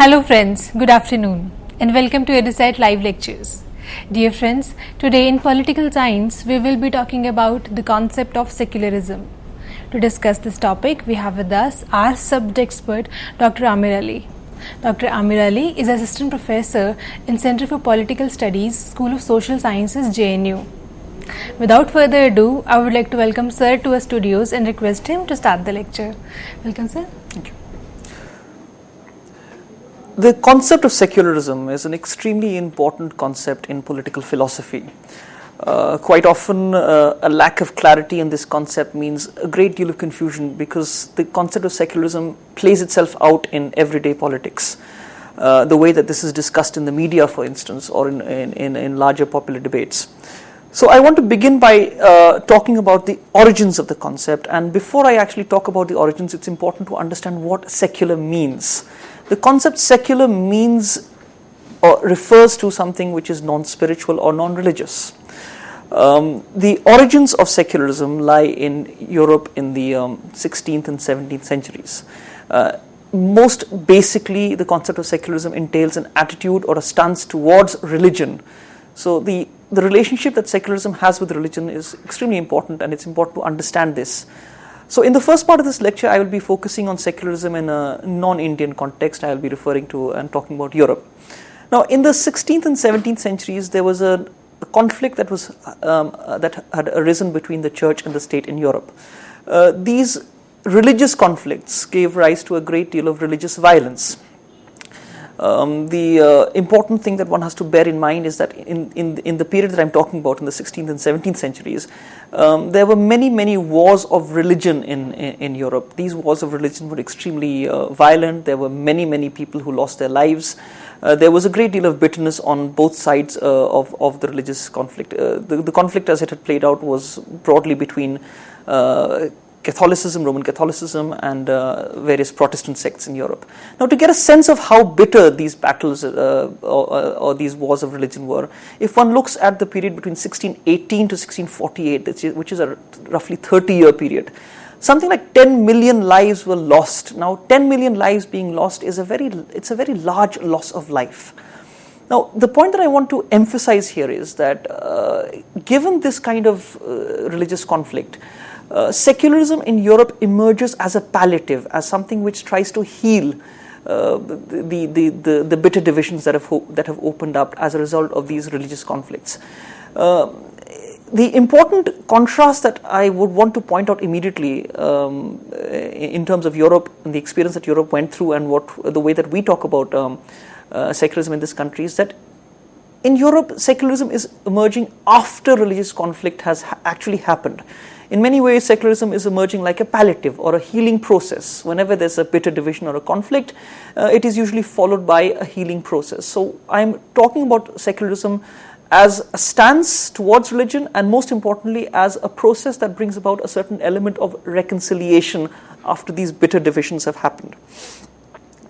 Hello friends, good afternoon and welcome to Equidistant live lectures. Dear friends, today in political science we will be talking about the concept of secularism. To discuss this topic we have with us our subject expert Dr. Amir Ali. Dr. Amir Ali is Assistant Professor in Center for Political Studies, School of Social Sciences, JNU. Without further ado, I would like to welcome Sir to our studios and request him to start the lecture. Welcome, Sir. Thank you. The concept of secularism is an extremely important concept in political philosophy. Quite often, a lack of clarity in this concept means a great deal of confusion because the concept of secularism plays itself out in everyday politics. The way that this is discussed in the media, for instance, or in larger popular debates. So I want to begin by talking about the origins of the concept, and before I actually talk about the origins, it's important to understand what secular means. The concept secular means or refers to something which is non-spiritual or non-religious. The origins of secularism lie in Europe in the 16th and 17th centuries. Most basically, the concept of secularism entails an attitude or a stance towards religion. So the relationship that secularism has with religion is extremely important, and it's important to understand this. So in the first part of this lecture, I will be focusing on secularism in a non-Indian context. I will be referring to and talking about Europe. Now, in the 16th and 17th centuries, there was a conflict that had arisen between the church and the state in Europe. These religious conflicts gave rise to a great deal of religious violence. The important thing that one has to bear in mind is that in the period that I'm talking about, in the 16th and 17th centuries, there were many wars of religion in Europe. These wars of religion were extremely violent. There were many people who lost their lives. There was a great deal of bitterness on both sides of the religious conflict. The conflict as it had played out was broadly between Catholicism, Roman Catholicism, and various Protestant sects in Europe. Now, to get a sense of how bitter these battles or these wars of religion were, if one looks at the period between 1618 to 1648, which is a roughly 30-year period, something like 10 million lives were lost. Now, 10 million lives being lost is a very large loss of life. Now, the point that I want to emphasize here is that given this kind of religious conflict, secularism in Europe emerges as a palliative, as something which tries to heal the bitter divisions that have opened up as a result of these religious conflicts. The important contrast that I would want to point out immediately in terms of Europe and the experience that Europe went through and the way that we talk about secularism in this country is that in Europe, secularism is emerging after religious conflict has actually happened. In many ways, secularism is emerging like a palliative or a healing process. Whenever there's a bitter division or a conflict, it is usually followed by a healing process. So I'm talking about secularism as a stance towards religion, and most importantly, as a process that brings about a certain element of reconciliation after these bitter divisions have happened.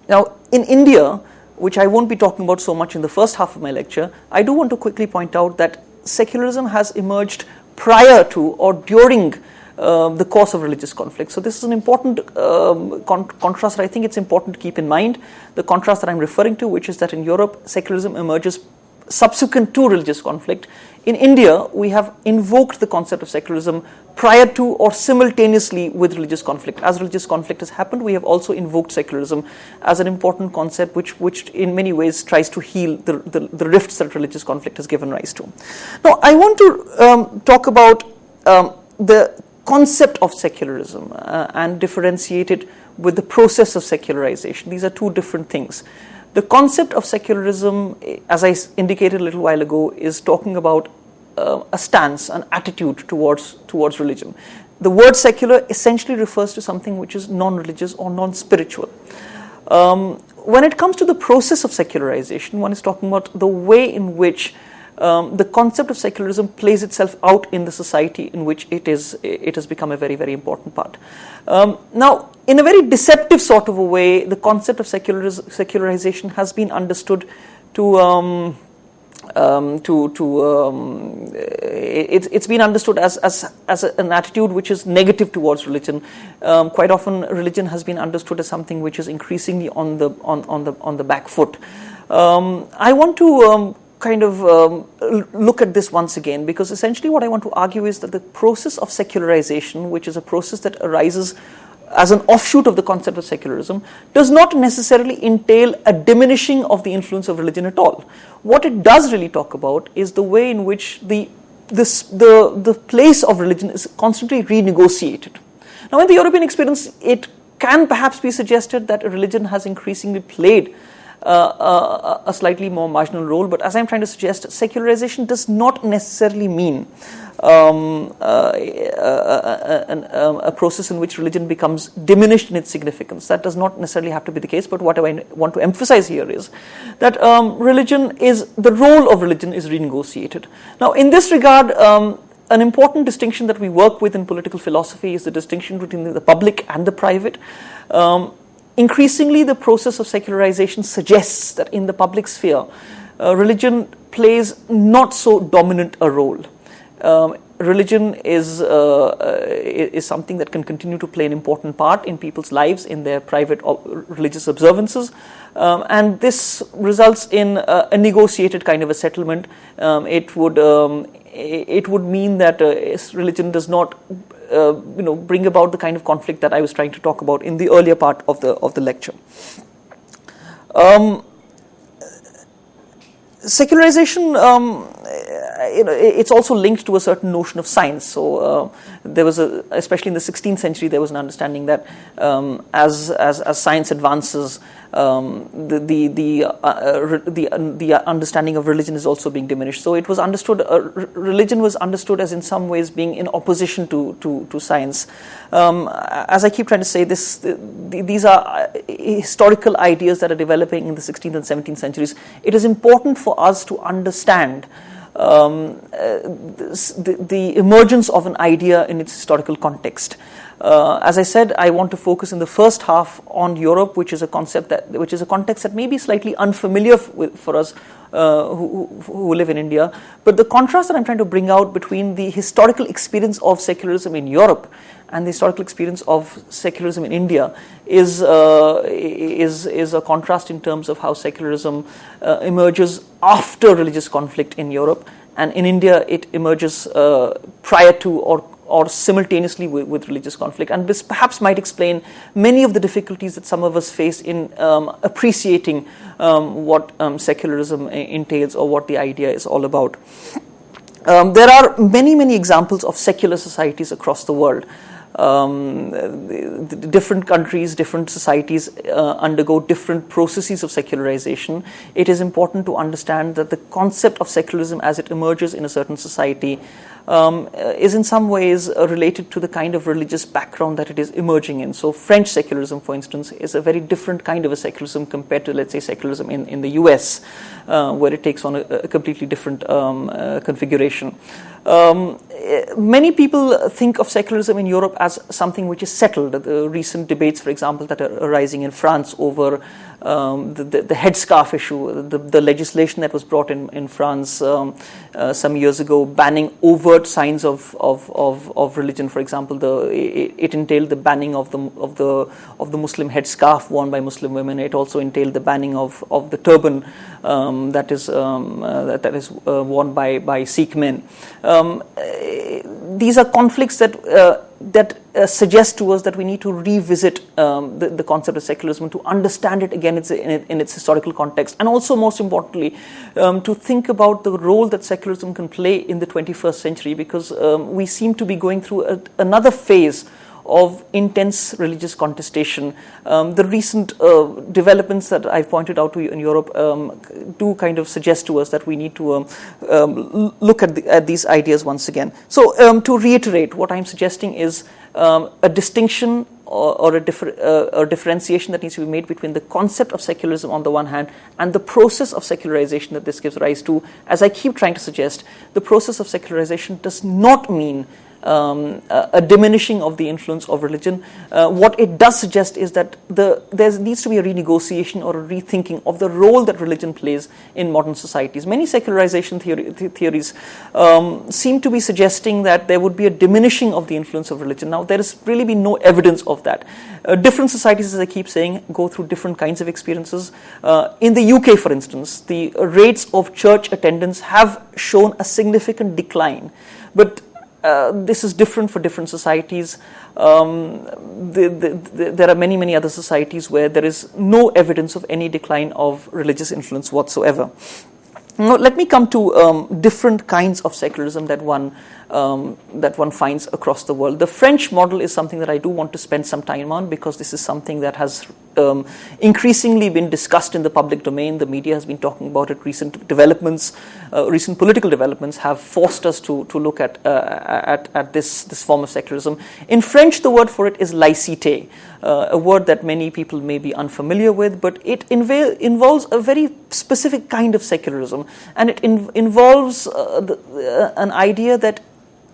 Now, in India, which I won't be talking about so much in the first half of my lecture, I do want to quickly point out that secularism has emerged prior to or during the course of religious conflict. So this is an important contrast that I think it's important to keep in mind. The contrast that I'm referring to, which is that in Europe, secularism emerges subsequent to religious conflict. In India, we have invoked the concept of secularism prior to or simultaneously with religious conflict. As religious conflict has happened, we have also invoked secularism as an important concept which in many ways tries to heal the rifts that religious conflict has given rise to. Now, I want to talk about the concept of secularism and differentiate it with the process of secularization. These are two different things. The concept of secularism, as I indicated a little while ago, is talking about a stance, an attitude towards religion. The word secular essentially refers to something which is non-religious or non-spiritual. When it comes to the process of secularization, one is talking about the way in which the concept of secularism plays itself out in the society in which it has become a very important part. Now, in a very deceptive sort of a way, the concept of secularization has been understood to it's been understood as an attitude which is negative towards religion. Quite often, religion has been understood as something which is increasingly on the back foot. I want to look at this once again, because essentially what I want to argue is that the process of secularization, which is a process that arises as an offshoot of the concept of secularism, does not necessarily entail a diminishing of the influence of religion at all. What it does really talk about is the way in which the place of religion is constantly renegotiated. Now, in the European experience, it can perhaps be suggested that religion has increasingly played a slightly more marginal role, but as I'm trying to suggest, secularization does not necessarily mean a process in which religion becomes diminished in its significance. That does not necessarily have to be the case, but what I want to emphasize here is that the role of religion is renegotiated. Now, in this regard, an important distinction that we work with in political philosophy is the distinction between the public and the private. Increasingly, the process of secularization suggests that in the public sphere, religion plays not so dominant a role. Religion is something that can continue to play an important part in people's lives, in their private religious observances, and this results in a negotiated kind of a settlement. It would mean that religion does not bring about the kind of conflict that I was trying to talk about in the earlier part of the lecture. Secularization, it's also linked to a certain notion of science. So there was especially in the 16th century, there was an understanding that as science advances, the understanding of religion is also being diminished. So it was understood, religion was understood as in some ways being in opposition to science. As I keep trying to say, these are historical ideas that are developing in the 16th and 17th centuries. It is important for us to understand the emergence of an idea in its historical context. As I said, I want to focus in the first half on Europe, which is a context that may be slightly unfamiliar for us who live in India. But the contrast that I'm trying to bring out between the historical experience of secularism in Europe and the historical experience of secularism in India is a contrast in terms of how secularism emerges after religious conflict in Europe, and in India it emerges prior to or simultaneously with religious conflict. And this perhaps might explain many of the difficulties that some of us face in appreciating what secularism entails or what the idea is all about. There are many examples of secular societies across the world. Different countries, different societies undergo different processes of secularization. It is important to understand that the concept of secularism as it emerges in a certain society is in some ways related to the kind of religious background that it is emerging in. So French secularism, for instance, is a very different kind of a secularism compared to, let's say, secularism in the US, where it takes on a completely different configuration. Many people think of secularism in Europe as something which is settled. The recent debates, for example, that are arising in France over the headscarf issue, the legislation that was brought in France some years ago, banning overt signs of religion. For example, it entailed the banning of the Muslim headscarf worn by Muslim women. It also entailed the banning of the turban that is worn by Sikh men. These are conflicts that suggest to us that we need to revisit the concept of secularism to understand it again in its historical context, and also, most importantly, to think about the role that secularism can play in the 21st century, because we seem to be going through another phase of intense religious contestation. The recent developments that I've pointed out to you in Europe do kind of suggest to us that we need to look at these ideas once again. So to reiterate, what I'm suggesting is a distinction or a differentiation that needs to be made between the concept of secularism on the one hand and the process of secularization that this gives rise to. As I keep trying to suggest, the process of secularization does not mean a diminishing of the influence of religion. What it does suggest is that there needs to be a renegotiation or a rethinking of the role that religion plays in modern societies. Many secularization theories seem to be suggesting that there would be a diminishing of the influence of religion. Now, there has really been no evidence of that. Different societies, as I keep saying, go through different kinds of experiences. In the UK, for instance, the rates of church attendance have shown a significant decline. But this is different for different societies. There are many, many other societies where there is no evidence of any decline of religious influence whatsoever. Now, let me come to different kinds of secularism that one finds across the world. The French model is something that I do want to spend some time on, because this is something that has increasingly been discussed in the public domain. The media has been talking about it. Recent developments, recent political developments have forced us to look at this form of secularism. In French, the word for it is laïcité, a word that many people may be unfamiliar with, but it involves a very specific kind of secularism, and it involves an idea that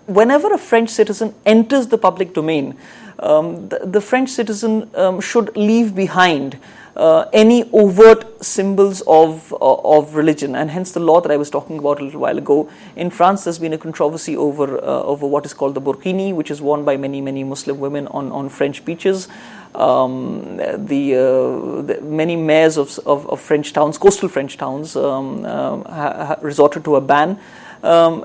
whenever a French citizen enters the public domain, the French citizen should leave behind any overt symbols of religion, and hence the law that I was talking about a little while ago. In France, there's been a controversy over what is called the burkini, which is worn by many Muslim women on French beaches. The many mayors of French towns, coastal French towns, resorted to a ban.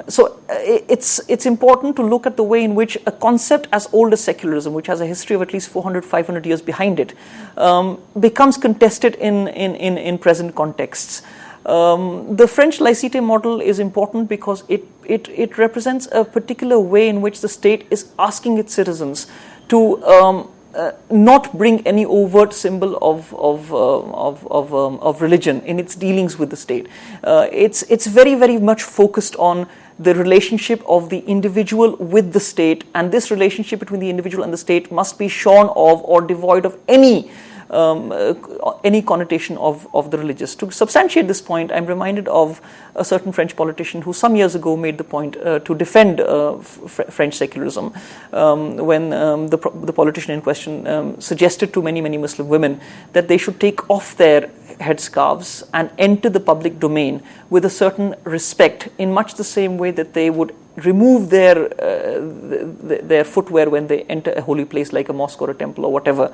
So it's important to look at the way in which a concept as old as secularism, which has a history of at least 400-500 years behind it, becomes contested in present contexts. The French laïcité model is important because it represents a particular way in which the state is asking its citizens to not bring any overt symbol of religion in its dealings with the state. It's very much focused on the relationship of the individual with the state, and this relationship between the individual and the state must be shorn of or devoid of any connotation of the religious. To substantiate this point, I'm reminded of a certain French politician who some years ago made the point to defend French secularism, when the politician in question suggested to many Muslim women that they should take off their headscarves and enter the public domain with a certain respect, in much the same way that they would remove their footwear when they enter a holy place like a mosque or a temple or whatever.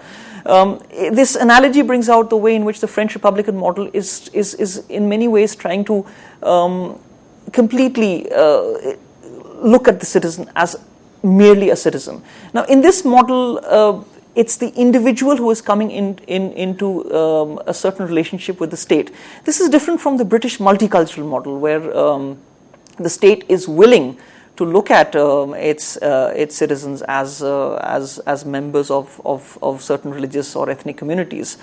This analogy brings out the way in which the French Republican model is in many ways trying to completely look at the citizen as merely a citizen. Now, in this model, it's the individual who is coming into a certain relationship with the state. This is different from the British multicultural model, where the state is willing to look at its citizens as members of certain religious or ethnic communities.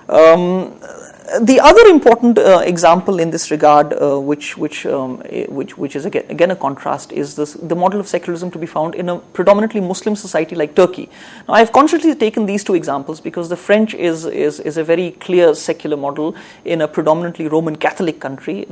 The other important example in this regard, which is again a contrast, is the model of secularism to be found in a predominantly Muslim society like Turkey. Now, I have consciously taken these two examples because the French is a very clear secular model in a predominantly Roman Catholic country.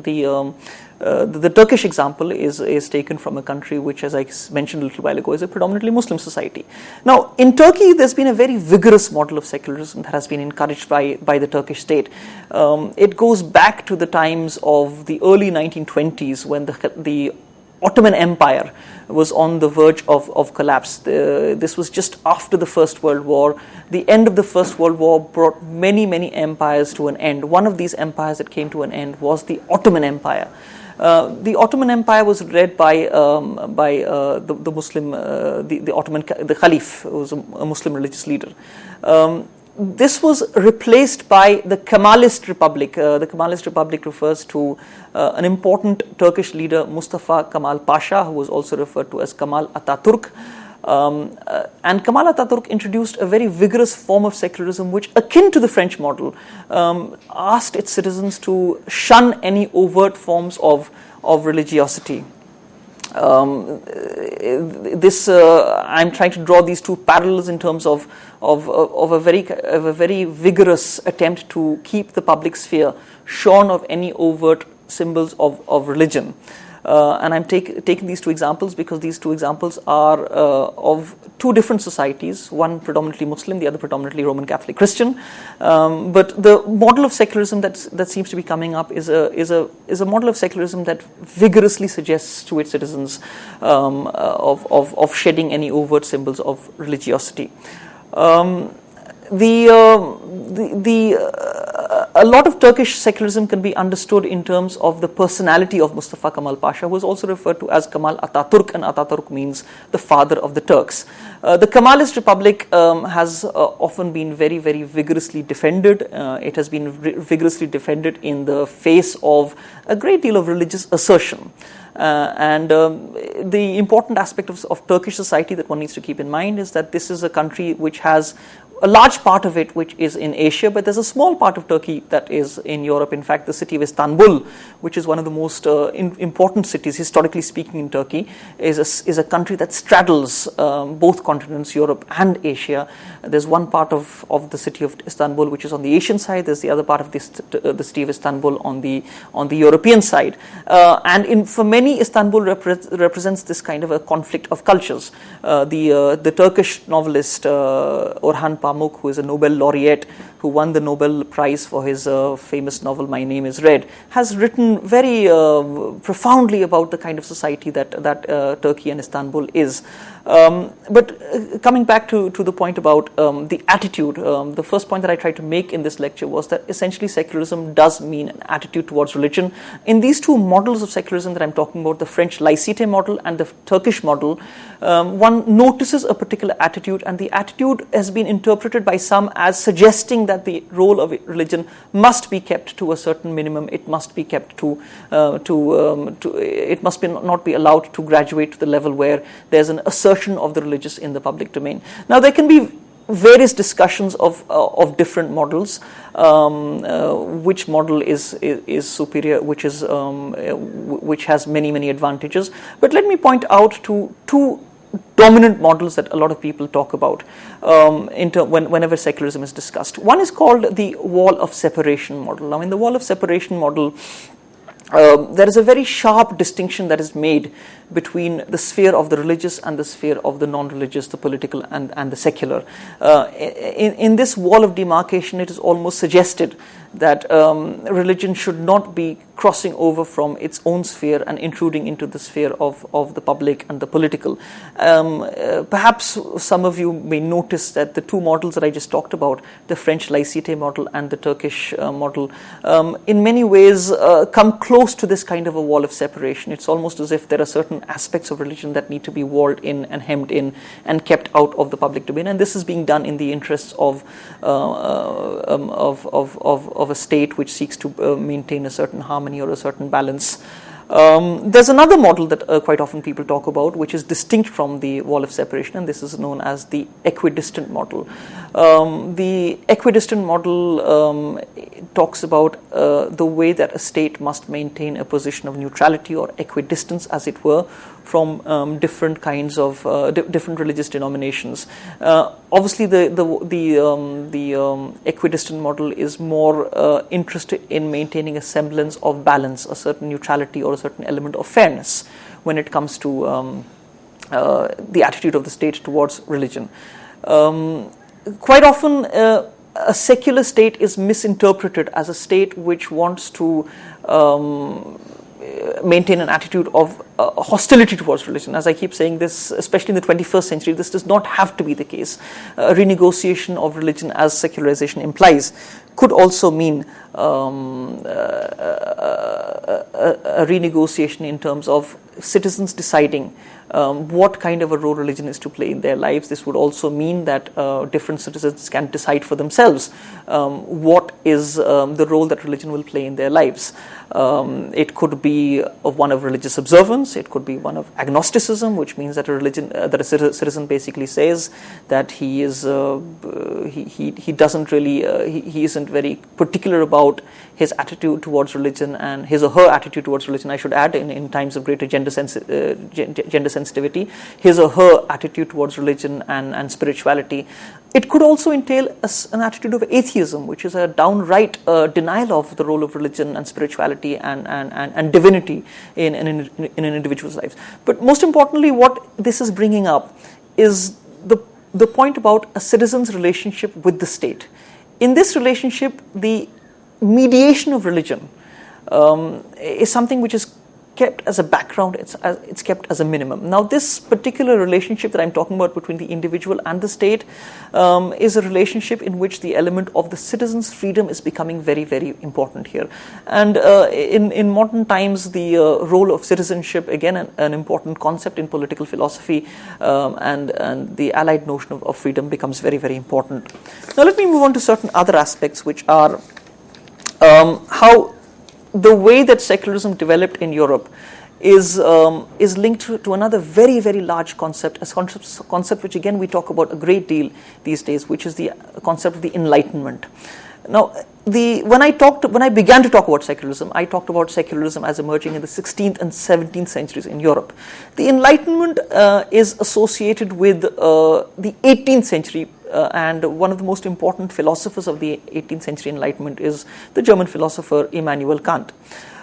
The Turkish example is taken from a country which, as I mentioned a little while ago, is a predominantly Muslim society. Now, in Turkey, there's been a very vigorous model of secularism that has been encouraged by the Turkish state. It goes back to the times of the early 1920s, when the Ottoman Empire was on the verge of collapse. This was just after the First World War. The end of the First World War brought many empires to an end. One of these empires that came to an end was the Ottoman Empire. The Ottoman Empire was led by the Muslim, the Caliph, who was a Muslim religious leader. This was replaced by the Kemalist Republic. The Kemalist Republic refers to an important Turkish leader, Mustafa Kemal Pasha, who was also referred to as Kemal Ataturk. And Kemal Ataturk introduced a very vigorous form of secularism which, akin to the French model, asked its citizens to shun any overt forms of religiosity. I'm trying to draw these two parallels in terms of a very vigorous attempt to keep the public sphere shorn of any overt symbols of religion. And I'm taking these two examples because these two examples are of two different societies, one predominantly Muslim, the other predominantly Roman Catholic Christian. But the model of secularism that seems to be coming up is a model of secularism that vigorously suggests to its citizens of shedding any overt symbols of religiosity. A lot of Turkish secularism can be understood in terms of the personality of Mustafa Kemal Pasha, who is also referred to as Kemal Ataturk, and Ataturk means the father of the Turks. The Kemalist Republic has often been very, very vigorously defended. It has been vigorously defended in the face of a great deal of religious assertion. The important aspect of Turkish society that one needs to keep in mind is that this is a country which has a large part of it which is in Asia, but there's a small part of Turkey that is in Europe. In fact, the city of Istanbul, which is one of the most important cities, historically speaking, in Turkey, is a country that straddles both continents, Europe and Asia. There's one part of the city of Istanbul which is on the Asian side. There's the other part of the city of Istanbul on the European side. And for many, Istanbul represents this kind of a conflict of cultures. The Turkish novelist Orhan Pamuk, who is a Nobel laureate, who won the Nobel Prize for his famous novel My Name is Red, has written very profoundly about the kind of society that Turkey and Istanbul is. But coming back to the point about the attitude, the first point that I tried to make in this lecture was that essentially secularism does mean an attitude towards religion. In these two models of secularism that I'm talking about, the French laïcité model and the Turkish model, one notices a particular attitude, and the attitude has been interpreted by some as suggesting that the role of religion must be kept to a certain minimum. It must be kept it must not be allowed to graduate to the level where there's an assertion of the religious in the public domain. Now, there can be various discussions of different models, which model is superior, which has many advantages. But let me point out to two dominant models that a lot of people talk about whenever secularism is discussed. One is called the wall of separation model. Now, in the wall of separation model, there is a very sharp distinction that is made between the sphere of the religious and the sphere of the non-religious, the political and the secular. In this wall of demarcation, it is almost suggested that religion should not be crossing over from its own sphere and intruding into the sphere of the public and the political. Perhaps some of you may notice that the two models that I just talked about, the French laïcité model and the Turkish model, in many ways come close to this kind of a wall of separation. It's almost as if there are certain aspects of religion that need to be walled in and hemmed in and kept out of the public domain, and this is being done in the interests of a state which seeks to maintain a certain harmony or a certain balance. There's another model that quite often people talk about, which is distinct from the wall of separation, and this is known as the equidistant model. The equidistant model talks about the way that a state must maintain a position of neutrality or equidistance, as it were, from different kinds of different religious denominations. Obviously, the equidistant model is more interested in maintaining a semblance of balance, a certain neutrality or a certain element of fairness when it comes to the attitude of the state towards religion. Quite often, a secular state is misinterpreted as a state which wants to maintain an attitude of hostility towards religion. As I keep saying this, especially in the 21st century, this does not have to be the case. A renegotiation of religion, as secularization implies, could also mean a renegotiation in terms of citizens deciding what kind of a role religion is to play in their lives. This would also mean that different citizens can decide for themselves what is the role that religion will play in their lives. It could be one of religious observance. It could be one of agnosticism, which means that a citizen basically says that he is he doesn't really he isn't very particular about about his attitude towards religion, and his or her attitude towards religion, I should add, in times of greater gender sensitivity, his or her attitude towards religion and spirituality. It could also entail an attitude of atheism, which is a downright denial of the role of religion and spirituality and divinity in an individual's life. But most importantly, what this is bringing up is the point about a citizen's relationship with the state. In this relationship, the mediation of religion is something which is kept as a background, it's kept as a minimum. Now, this particular relationship that I'm talking about between the individual and the state is a relationship in which the element of the citizen's freedom is becoming very, very important here. And in modern times, the role of citizenship, again, an important concept in political philosophy, and the allied notion of freedom becomes very, very important. Now, let me move on to certain other aspects, which are how the way that secularism developed in Europe is linked to another very, very large concept, a concept which again we talk about a great deal these days, which is the concept of the Enlightenment. Now, when I began to talk about secularism, I talked about secularism as emerging in the 16th and 17th centuries in Europe. The Enlightenment is associated with the 18th century. And one of the most important philosophers of the 18th century Enlightenment is the German philosopher Immanuel Kant.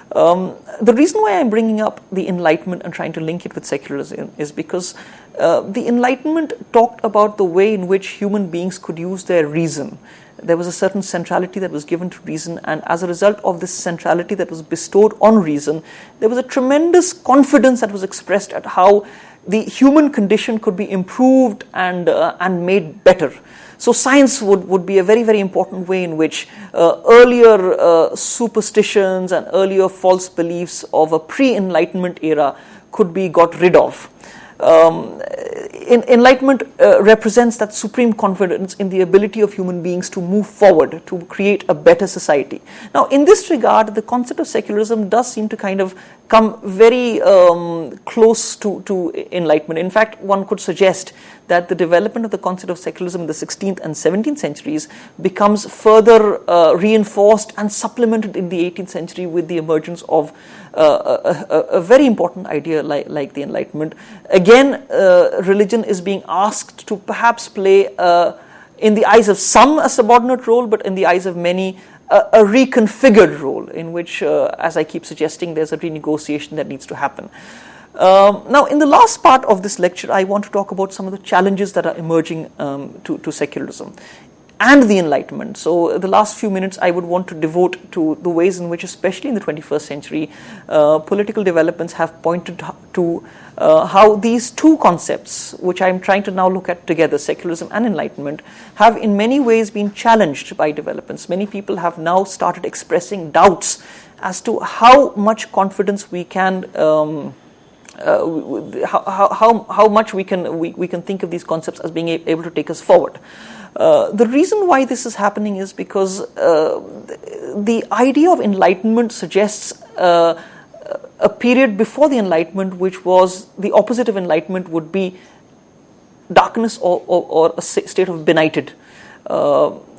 The reason why I'm bringing up the Enlightenment and trying to link it with secularism is because the Enlightenment talked about the way in which human beings could use their reason. There was a certain centrality that was given to reason, and as a result of this centrality that was bestowed on reason, there was a tremendous confidence that was expressed at how the human condition could be improved and made better. So science would be a very, very important way in which earlier superstitions and earlier false beliefs of a pre-Enlightenment era could be got rid of. Enlightenment represents that supreme confidence in the ability of human beings to move forward, to create a better society. Now, in this regard, the concept of secularism does seem to kind of come very close to Enlightenment. In fact, one could suggest that the development of the concept of secularism in the 16th and 17th centuries becomes further reinforced and supplemented in the 18th century with the emergence of a very important idea like the Enlightenment. Again, religion is being asked to perhaps play, in the eyes of some, a subordinate role, but in the eyes of many, a reconfigured role in which, as I keep suggesting, there's a renegotiation that needs to happen. Now, in the last part of this lecture, I want to talk about some of the challenges that are emerging to secularism and the Enlightenment. So the last few minutes I would want to devote to the ways in which, especially in the 21st century, political developments have pointed to how these two concepts, which I'm trying to now look at together, secularism and Enlightenment, have in many ways been challenged by developments. Many people have now started expressing doubts as to how much confidence we can how much we can think of these concepts as being able to take us forward. The reason why this is happening is because the idea of Enlightenment suggests a period before the Enlightenment, which was the opposite of Enlightenment, would be darkness or a state of benighted.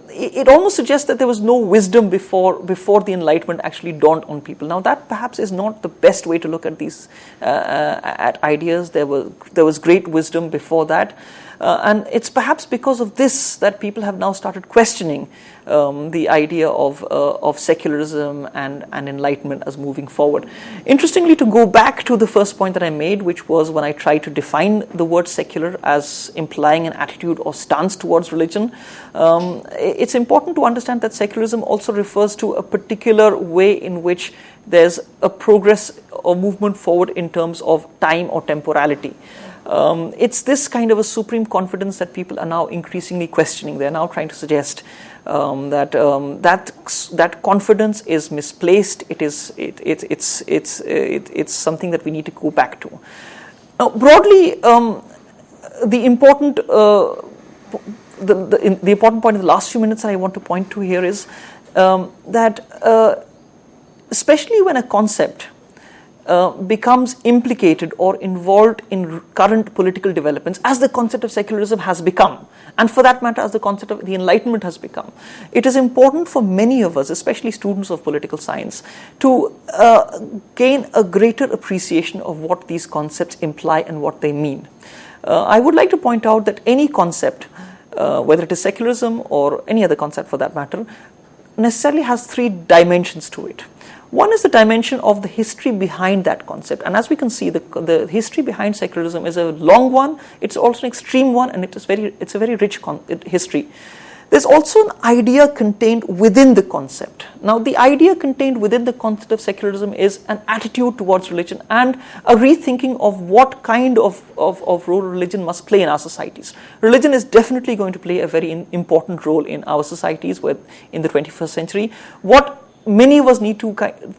It almost suggests that there was no wisdom before the Enlightenment actually dawned on people. Now, that perhaps is not the best way to look at these at ideas. There was great wisdom before that, and it's perhaps because of this that people have now started questioning the idea of secularism and Enlightenment as moving forward. Interestingly, to go back to the first point that I made, which was when I tried to define the word secular as implying an attitude or stance towards religion, it's important to understand that secularism also refers to a particular way in which there's a progress or movement forward in terms of time or temporality. It's this kind of a supreme confidence that people are now increasingly questioning. They're now trying to suggest that confidence is misplaced. It's something that we need to go back to. Now, broadly, the important point in the last few minutes that I want to point to here is that especially when a concept becomes implicated or involved in current political developments, as the concept of secularism has become, and for that matter, as the concept of the Enlightenment has become, it is important for many of us, especially students of political science, to gain a greater appreciation of what these concepts imply and what they mean. I would like to point out that any concept, whether it is secularism or any other concept for that matter, necessarily has three dimensions to it. One is the dimension of the history behind that concept, and as we can see, the history behind secularism is a long one, it's also an extreme one, and it's a very rich history. There's also an idea contained within the concept. Now, the idea contained within the concept of secularism is an attitude towards religion and a rethinking of what kind of role religion must play in our societies. Religion is definitely going to play a very important role in our societies in the 21st century. What many of us need to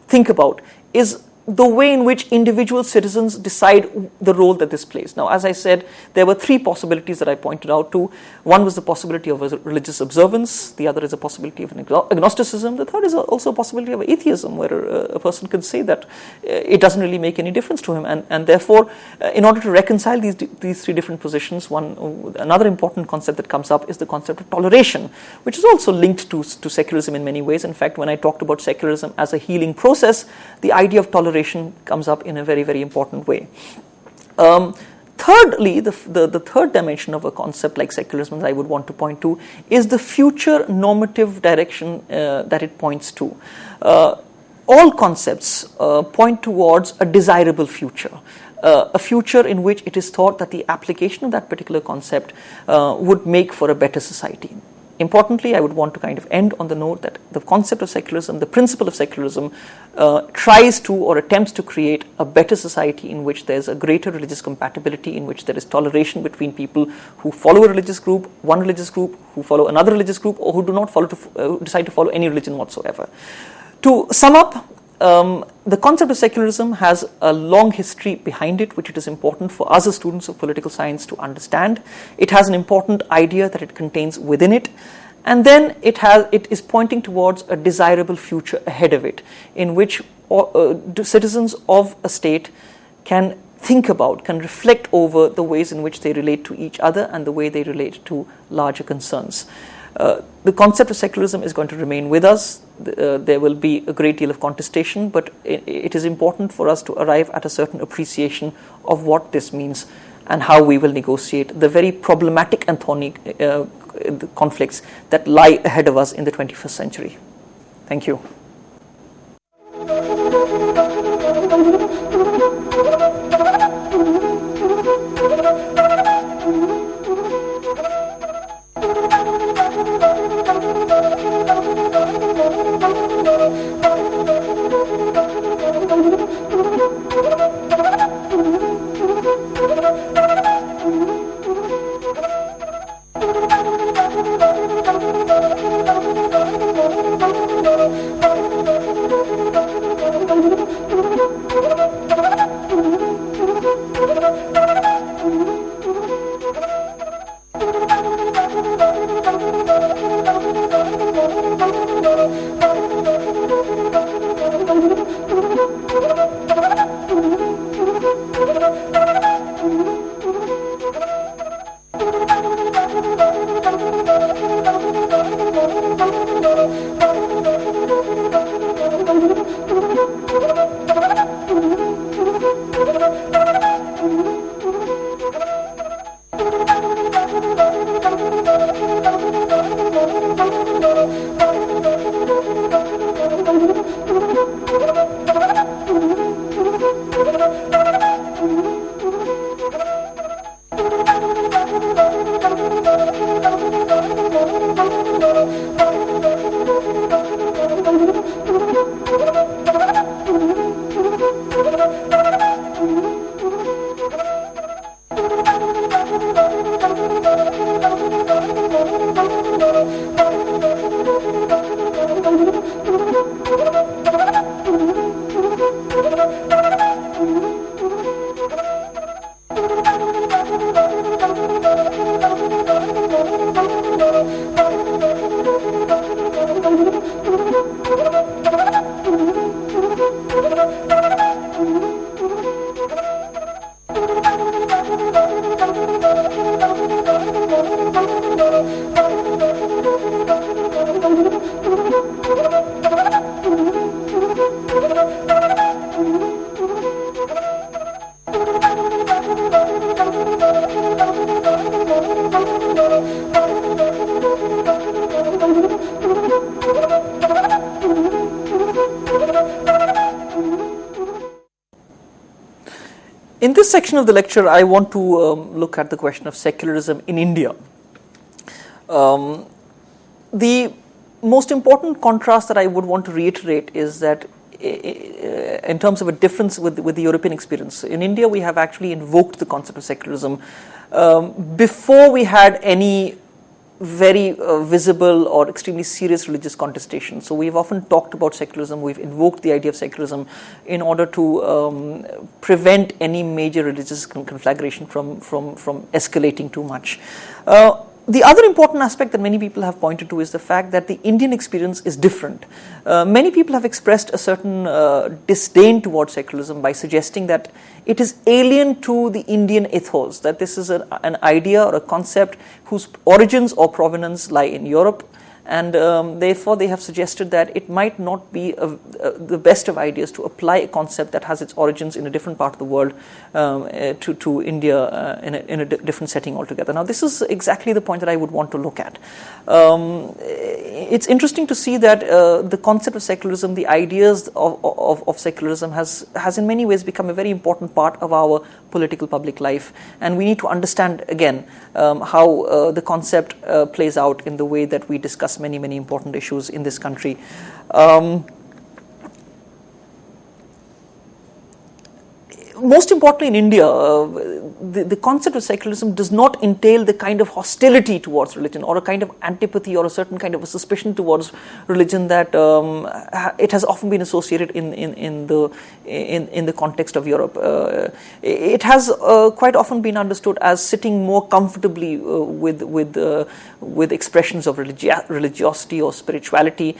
think about is the way in which individual citizens decide the role that this plays. Now, as I said, there were three possibilities that I pointed out to. One was the possibility of a religious observance, the other is a possibility of an agnosticism, the third is also a possibility of atheism, where a person can say that it doesn't really make any difference to him, and therefore, in order to reconcile these three different positions, another important concept that comes up is the concept of toleration, which is also linked to secularism in many ways. In fact, when I talked about secularism as a healing process, the idea of toleration comes up in a very, very important way. Thirdly, the third dimension of a concept like secularism that I would want to point to is the future normative direction that it points to. All concepts point towards a desirable future. A future in which it is thought that the application of that particular concept would make for a better society. Importantly, I would want to kind of end on the note that the concept of secularism, the principle of secularism, tries to or attempts to create a better society in which there's a greater religious compatibility, in which there is toleration between people who follow a religious group, one religious group, who follow another religious group, or who do not decide to follow any religion whatsoever. To sum up, the concept of secularism has a long history behind it, which it is important for us as students of political science to understand. It has an important idea that it contains within it, and then it is pointing towards a desirable future ahead of it, in which citizens of a state can think about, can reflect over the ways in which they relate to each other and the way they relate to larger concerns. The concept of secularism is going to remain with us. There will be a great deal of contestation, but it is important for us to arrive at a certain appreciation of what this means and how we will negotiate the very problematic and thorny conflicts that lie ahead of us in the 21st century. Thank you. In this section of the lecture, I want to look at the question of secularism in India. The most important contrast that I would want to reiterate is that in terms of a difference with the European experience, in India we have actually invoked the concept of secularism before we had any very visible or extremely serious religious contestation. So we've often talked about secularism, we've invoked the idea of secularism in order to prevent any major religious conflagration from escalating too much. The other important aspect that many people have pointed to is the fact that the Indian experience is different. Many people have expressed a certain disdain towards secularism by suggesting that it is alien to the Indian ethos, that this is an idea or a concept whose origins or provenance lie in Europe, and therefore they have suggested that it might not be the best of ideas to apply a concept that has its origins in a different part of the world to India in a different setting altogether. Now, this is exactly the point that I would want to look at. It's interesting to see that the concept of secularism, the ideas of secularism has in many ways become a very important part of our political public life, and we need to understand again how the concept plays out in the way that we discuss many important issues in this country. Most importantly, in India, the concept of secularism does not entail the kind of hostility towards religion or a kind of antipathy or a certain kind of a suspicion towards religion that it has often been associated in the context of Europe. It has quite often been understood as sitting more comfortably with expressions of religiosity or spirituality.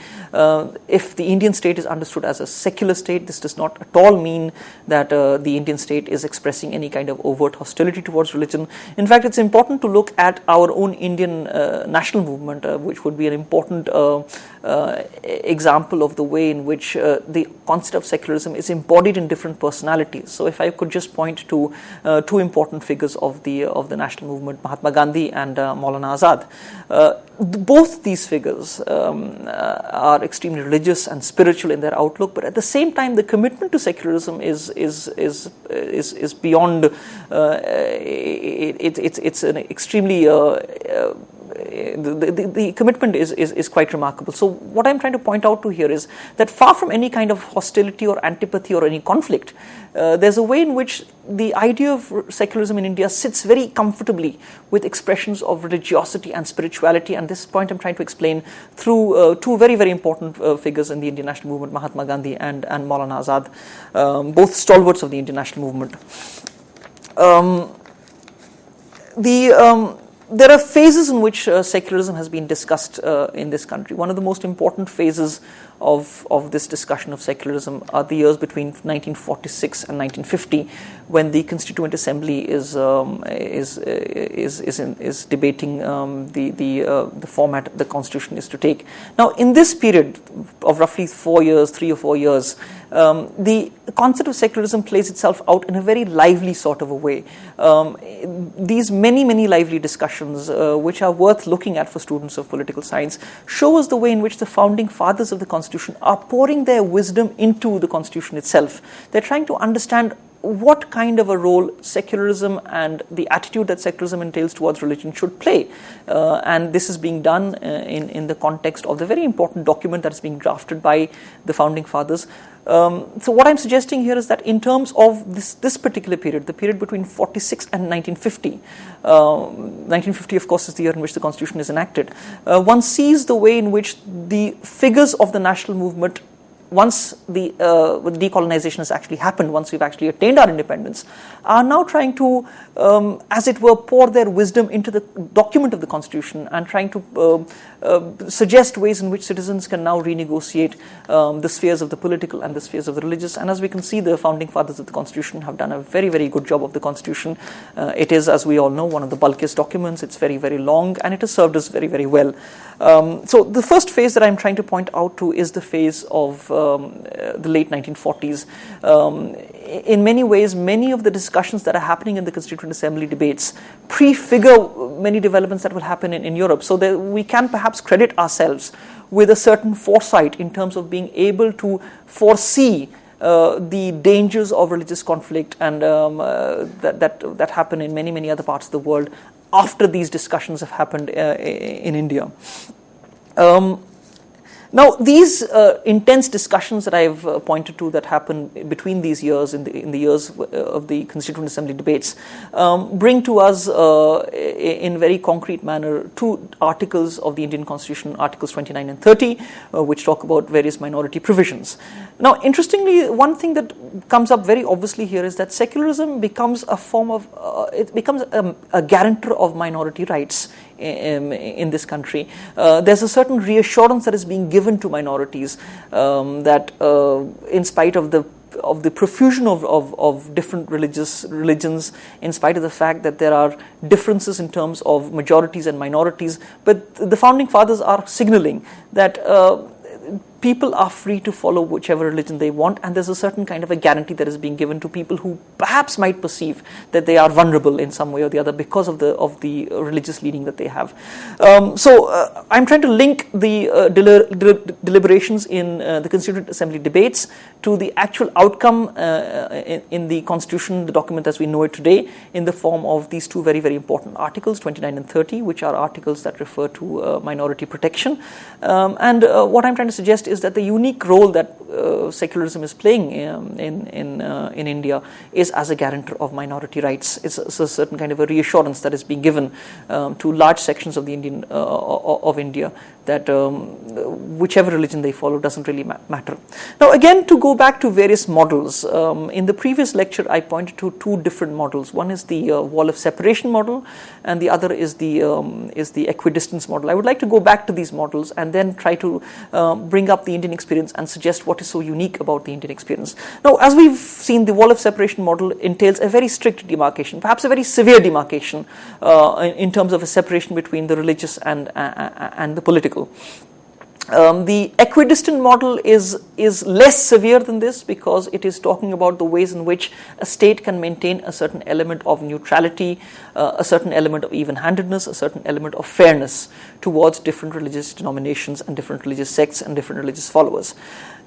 If the Indian state is understood as a secular state, this does not at all mean that the Indian state is expressing any kind of overt hostility towards religion. In fact, it's important to look at our own Indian national movement, which would be an important example of the way in which the concept of secularism is embodied in different personalities. So if I could just point to two important figures of the national movement, Mahatma Gandhi and Maulana Azad. Both these figures are extremely religious and spiritual in their outlook, but at the same time, the commitment to secularism is beyond. It's an extremely the commitment is quite remarkable. So what I'm trying to point out to here is that far from any kind of hostility or antipathy or any conflict, there's a way in which the idea of secularism in India sits very comfortably with expressions of religiosity and spirituality, and this point I'm trying to explain through two very important figures in the Indian national movement, Mahatma Gandhi and Maulana Azad, both stalwarts of the Indian national movement. There are phases in which secularism has been discussed in this country. One of the most important phases of this discussion of secularism are the years between 1946 and 1950, when the Constituent Assembly is debating the format the Constitution is to take. Now, in this period of roughly 3 or 4 years, the concept of secularism plays itself out in a very lively sort of a way. These many lively discussions, which are worth looking at for students of political science, show us the way in which the founding fathers of the Constitution are pouring their wisdom into the Constitution itself. They're trying to understand what kind of a role secularism and the attitude that secularism entails towards religion should play. And this is being done in the context of the very important document that is being drafted by the founding fathers. So what I'm suggesting here is that in terms of this particular period, the period between 46 and 1950, 1950 of course is the year in which the Constitution is enacted, one sees the way in which the figures of the national movement, once the decolonization has actually happened, once we've actually attained our independence, are now trying to, as it were, pour their wisdom into the document of the Constitution and trying to suggest ways in which citizens can now renegotiate the spheres of the political and the spheres of the religious. And as we can see, the founding fathers of the Constitution have done a very good job of the Constitution. It is, as we all know, one of the bulkiest documents. It's very long, and it has served us very well. So the first phase that I'm trying to point out to is the phase of the late 1940s. In many ways, many of the discussions that are happening in the Constituent Assembly debates prefigure many developments that will happen in Europe. So that we can perhaps credit ourselves with a certain foresight in terms of being able to foresee the dangers of religious conflict and that happen in many other parts of the world after these discussions have happened in India. Now, these intense discussions that I've pointed to that happen between these years, in the years of the Constituent Assembly debates, bring to us in very concrete manner two articles of the Indian Constitution, Articles 29 and 30, which talk about various minority provisions. Now, interestingly, one thing that comes up very obviously here is that secularism becomes a form of, it becomes a guarantor of minority rights in this country. There's a certain reassurance that is being given to minorities that in spite of the profusion of different religions, in spite of the fact that there are differences in terms of majorities and minorities, but the founding fathers are signaling that people are free to follow whichever religion they want, and there's a certain kind of a guarantee that is being given to people who perhaps might perceive that they are vulnerable in some way or the other because of the religious leaning that they have. So I'm trying to link the deliberations in the Constituent Assembly debates to the actual outcome in the Constitution, the document as we know it today, in the form of these two very important articles, 29 and 30, which are articles that refer to minority protection. And what I'm trying to suggest is that the unique role that secularism is playing in India is as a guarantor of minority rights. It's a certain kind of a reassurance that is being given to large sections of the India that whichever religion they follow doesn't really matter. Now, again, to go back to various models, in the previous lecture I pointed to two different models. One is the wall of separation model, and the other is the equidistance model. I would like to go back to these models and then try to bring up the Indian experience and suggest what is so unique about the Indian experience. Now, as we've seen, the wall of separation model entails a very strict demarcation, perhaps a very severe demarcation in terms of a separation between the religious and the political. The equidistant model is less severe than this because it is talking about the ways in which a state can maintain a certain element of neutrality, a certain element of even-handedness, a certain element of fairness towards different religious denominations and different religious sects and different religious followers.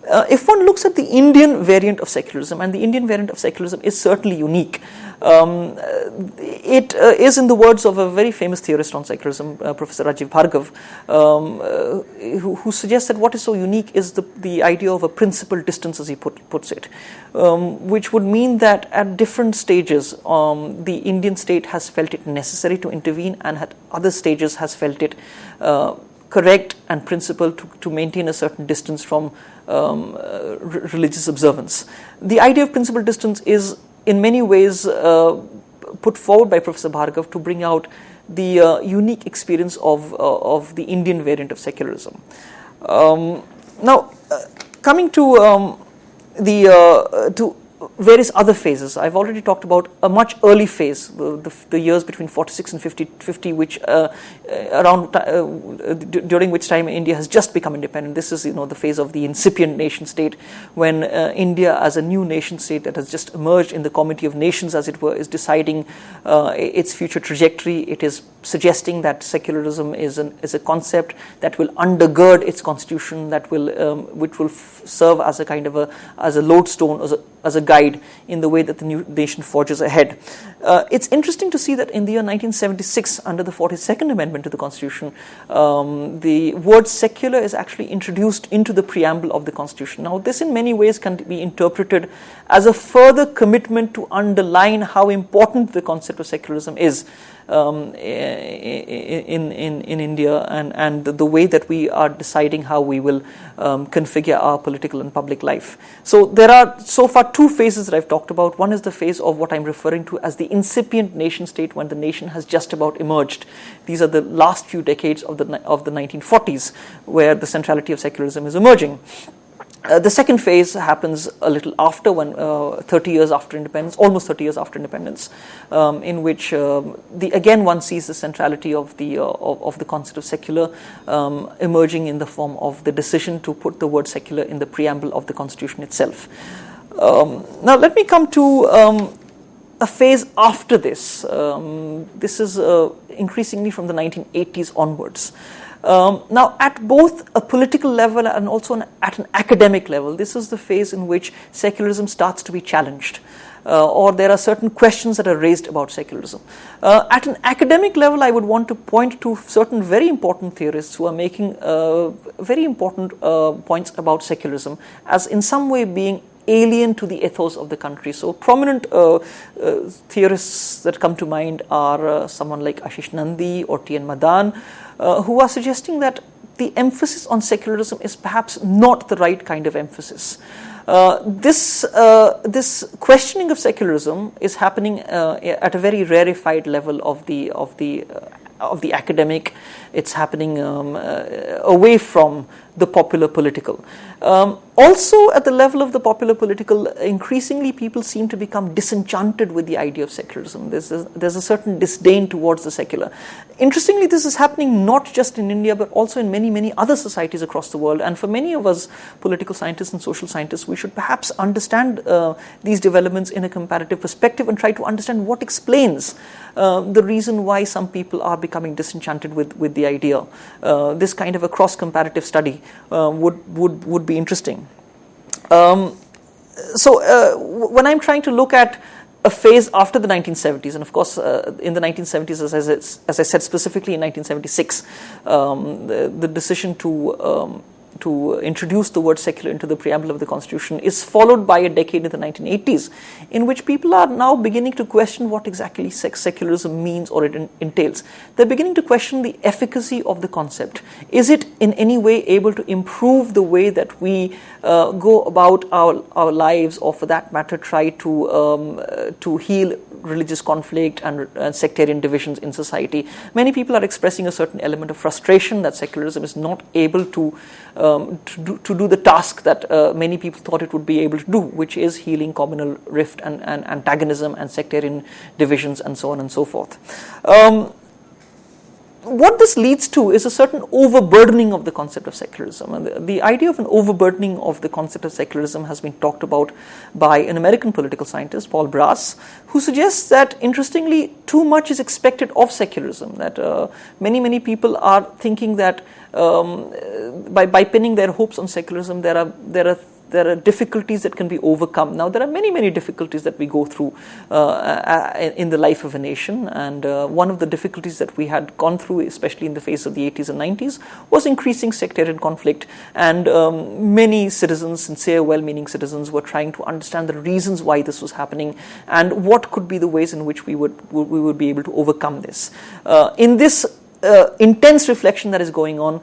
If one looks at the Indian variant of secularism, and the Indian variant of secularism is certainly unique, it is, in the words of a very famous theorist on secularism, Professor Rajiv Bhargav, who suggests that what is so unique is the idea of a principal distance, as he puts it, which would mean that at different stages the Indian state has felt it necessary to intervene, and at other stages has felt it correct and principled to maintain a certain distance from religious observance. The idea of principal distance is in many ways put forward by Professor Bhargav to bring out the unique experience of the Indian variant of secularism. Now, coming to to various other phases, I've already talked about a much early phase, the years between 46 and 50, which during which time India has just become independent. This is, the phase of the incipient nation state, when India, as a new nation state that has just emerged in the comity of nations, as it were, is deciding its future trajectory. It is suggesting that secularism is a concept that will undergird its constitution, that which will serve as a kind of a lodestone, as a guide in the way that the new nation forges ahead. It's interesting to see that in the year 1976, under the 42nd Amendment to the Constitution, the word secular is actually introduced into the preamble of the Constitution. Now, this in many ways can be interpreted as a further commitment to underline how important the concept of secularism is in India, and the way that we are deciding how we will configure our political and public life. So there are so far two phases that I've talked about. One is the phase of what I'm referring to as the incipient nation state, when the nation has just about emerged. These are the last few decades of the 1940s, where the centrality of secularism is emerging. The second phase happens a little after, when 30 years after independence, almost 30 years after independence, in which again one sees the centrality of the concept of secular emerging in the form of the decision to put the word secular in the preamble of the Constitution itself. Now let me come to a phase after this. This is increasingly from the 1980s onwards. Now, at both a political level and also at an academic level, this is the phase in which secularism starts to be challenged. Or there are certain questions that are raised about secularism. At an academic level, I would want to point to certain very important theorists who are making very important points about secularism as in some way being alien to the ethos of the country. So prominent theorists that come to mind are someone like Ashish Nandi or T.N. Madan, who are suggesting that the emphasis on secularism is perhaps not the right kind of emphasis. This questioning of secularism is happening at a very rarefied level of the academic. It's happening away from the popular political. Also, at the level of the popular political, increasingly people seem to become disenchanted with the idea of secularism. There's a certain disdain towards the secular. Interestingly, this is happening not just in India, but also in many other societies across the world. And for many of us political scientists and social scientists, we should perhaps understand these developments in a comparative perspective and try to understand what explains the reason why some people are becoming disenchanted with the idea. This kind of a cross-comparative study would be interesting. So when I'm trying to look at a phase after the 1970s, and of course in the 1970s, as I said, specifically in 1976, the decision to introduce the word secular into the preamble of the Constitution is followed by a decade in the 1980s, in which people are now beginning to question what exactly secularism means or it entails. They're beginning to question the efficacy of the concept. Is it in any way able to improve the way that we go about our lives, or for that matter, try to heal religious conflict and sectarian divisions in society? Many people are expressing a certain element of frustration that secularism is not able to do the task that many people thought it would be able to do, which is healing communal rift and antagonism and sectarian divisions and so on and so forth. What this leads to is a certain overburdening of the concept of secularism. And the idea of an overburdening of the concept of secularism has been talked about by an American political scientist, Paul Brass, who suggests that, interestingly, too much is expected of secularism, that many people are thinking that by pinning their hopes on secularism, there are difficulties that can be overcome. Now, there are many difficulties that we go through in the life of a nation, and one of the difficulties that we had gone through, especially in the phase of the 80s and 90s, was increasing sectarian conflict, and many citizens, sincere, well-meaning citizens, were trying to understand the reasons why this was happening and what could be the ways in which we would be able to overcome this. In this intense reflection that is going on,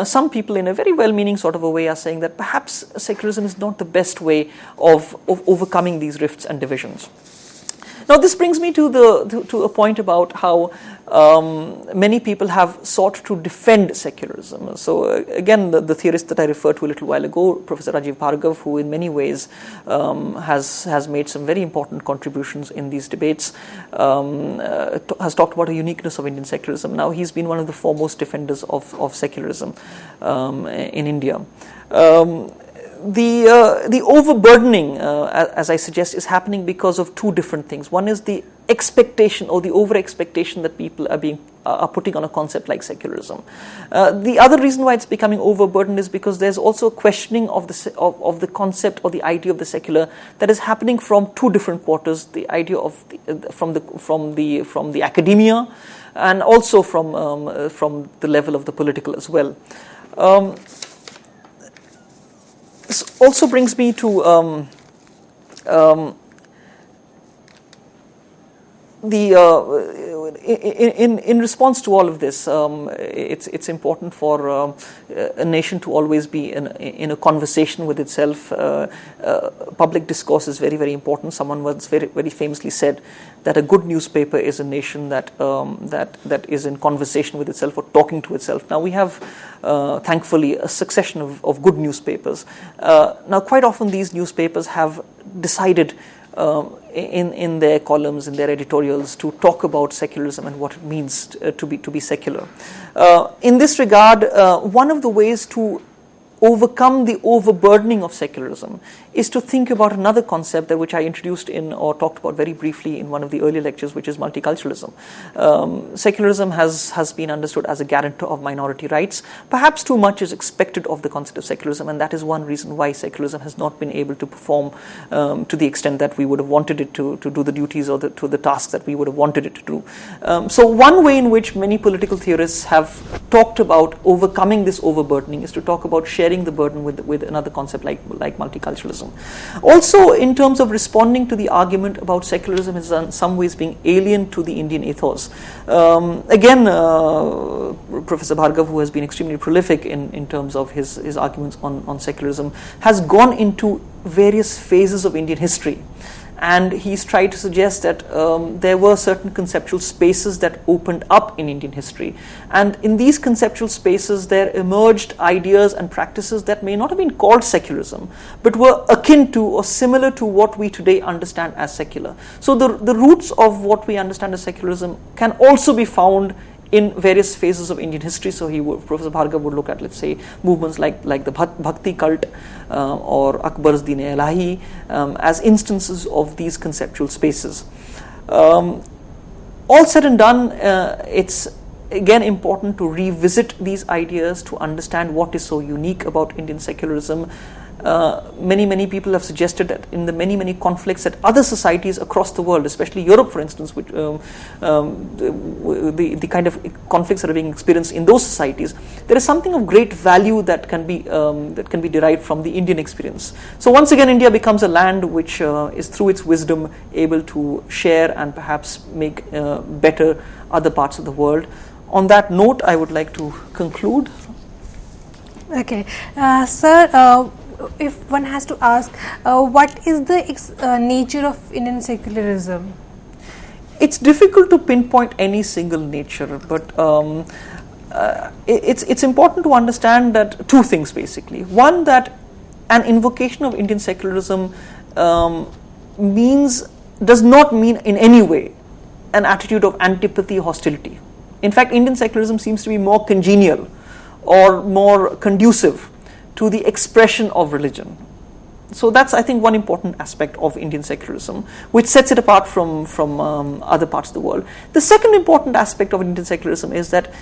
some people in a very well-meaning sort of a way are saying that perhaps secularism is not the best way of overcoming these rifts and divisions. Now, this brings me to a point about how many people have sought to defend secularism. So again, the theorist that I referred to a little while ago, Professor Rajiv Bhargava, who in many ways has made some very important contributions in these debates, has talked about a uniqueness of Indian secularism. Now, he's been one of the foremost defenders of secularism in India. The overburdening, as I suggest, is happening because of two different things. One is the expectation or the over-expectation that people are putting on a concept like secularism. The other reason why it's becoming overburdened is because there's also a questioning of the concept or the idea of the secular that is happening from two different quarters: the idea of from the academia, and also from the level of the political as well. This also brings me to in response to all of this, it's important for a nation to always be in a conversation with itself. Public discourse is very important. Someone once very famously said that a good newspaper is a nation that is in conversation with itself or talking to itself. Now, we have thankfully a succession of good newspapers. Now, quite often these newspapers have decided in their columns, in their editorials, to talk about secularism and what it means to be secular. In this regard, one of the ways to overcome the overburdening of secularism is to think about another concept that which I introduced in or talked about very briefly in one of the earlier lectures, which is multiculturalism. Secularism has been understood as a guarantor of minority rights. Perhaps too much is expected of the concept of secularism, and that is one reason why secularism has not been able to perform to the extent that we would have wanted it to do the duties or to the tasks that we would have wanted it to do. So one way in which many political theorists have talked about overcoming this overburdening is to talk about sharing the burden with another concept like multiculturalism. Also, in terms of responding to the argument about secularism is in some ways being alien to the Indian ethos. Again, Professor Bhargav, who has been extremely prolific in terms of his arguments on secularism, has gone into various phases of Indian history. And he's tried to suggest that there were certain conceptual spaces that opened up in Indian history. And in these conceptual spaces, there emerged ideas and practices that may not have been called secularism, but were akin to or similar to what we today understand as secular. So the roots of what we understand as secularism can also be found in various phases of Indian history. So Professor Bhargav would look at, let's say, movements like the Bhakti cult or Akbar's Din-e-Ilahi as instances of these conceptual spaces. All said and done, it's again important to revisit these ideas to understand what is so unique about Indian secularism. Many people have suggested that in the many conflicts that other societies across the world, especially Europe, for instance, which the kind of conflicts that are being experienced in those societies, there is something of great value that can be derived from the Indian experience. So once again, India becomes a land which is through its wisdom able to share and perhaps make better other parts of the world. On that note, I would like to conclude. Okay, sir. If one has to ask, what is the nature of Indian secularism? It's difficult to pinpoint any single nature, but it's important to understand that two things basically. One, that an invocation of Indian secularism does not mean in any way an attitude of antipathy or hostility. In fact, Indian secularism seems to be more congenial or more conducive to the expression of religion. So that's, I think, one important aspect of Indian secularism, which sets it apart from other parts of the world. The second important aspect of Indian secularism is that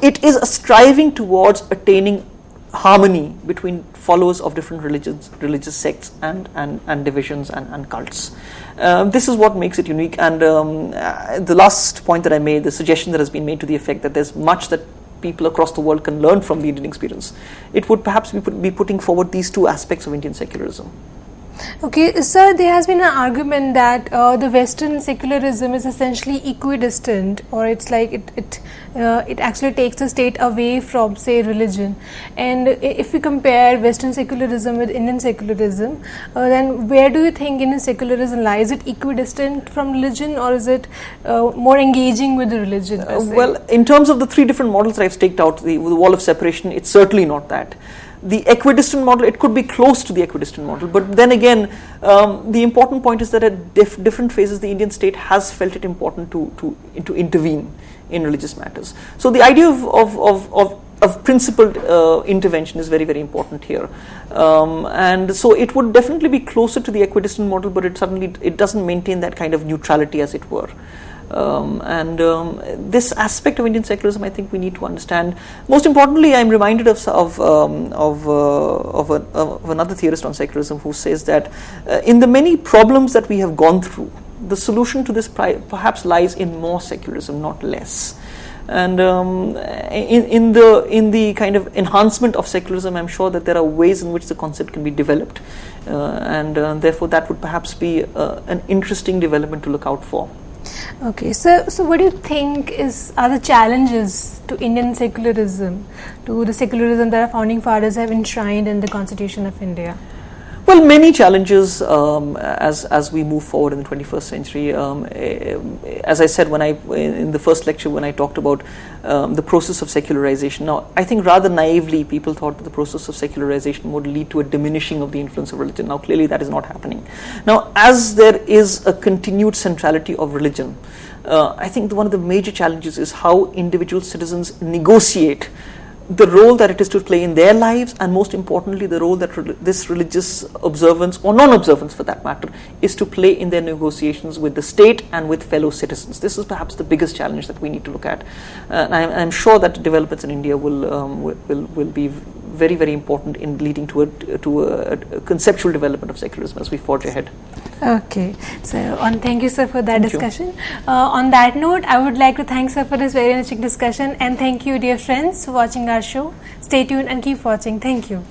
it is a striving towards attaining harmony between followers of different religious sects and divisions and cults. This is what makes it unique. And the last point that I made, the suggestion that has been made to the effect that there's much that people across the world can learn from the Indian experience, it would perhaps be putting forward these two aspects of Indian secularism. Okay, sir, there has been an argument that the Western secularism is essentially equidistant, or it's like it actually takes the state away from, say, religion. And if we compare Western secularism with Indian secularism, then where do you think Indian secularism lies? Is it equidistant from religion, or is it more engaging with the religion? Well, in terms of the three different models that I've staked out, the wall of separation, it's certainly not that. The equidistant model, it could be close to the equidistant model, but then again, the important point is that at different phases, the Indian state has felt it important to intervene in religious matters. So the idea of principled intervention is very, very important here, and so it would definitely be closer to the equidistant model, but it doesn't maintain that kind of neutrality, as it were. This aspect of Indian secularism, I think we need to understand. Most importantly, I'm reminded of another theorist on secularism who says that in the many problems that we have gone through, the solution to this perhaps lies in more secularism, not less. And in the kind of enhancement of secularism, I'm sure that there are ways in which the concept can be developed, and therefore that would perhaps be an interesting development to look out for. Okay, so what do you think are the challenges to Indian secularism, to the secularism that our founding fathers have enshrined in the Constitution of India? Well, many challenges as we move forward in the 21st century. As I said in the first lecture when I talked about the process of secularization. Now, I think rather naively people thought that the process of secularization would lead to a diminishing of the influence of religion. Now, clearly that is not happening. Now, as there is a continued centrality of religion, I think one of the major challenges is how individual citizens negotiate the role that it is to play in their lives, and most importantly the role that this religious observance, or non-observance for that matter, is to play in their negotiations with the state and with fellow citizens. This is perhaps the biggest challenge that we need to look at, and I'm sure that developments in India will be very, very important in leading to a conceptual development of secularism as we forge ahead. Okay, so thank you, sir, for that discussion. On that note, I would like to thank sir for this very enriching discussion, and thank you, dear friends, for watching our show. Stay tuned and keep watching. Thank you.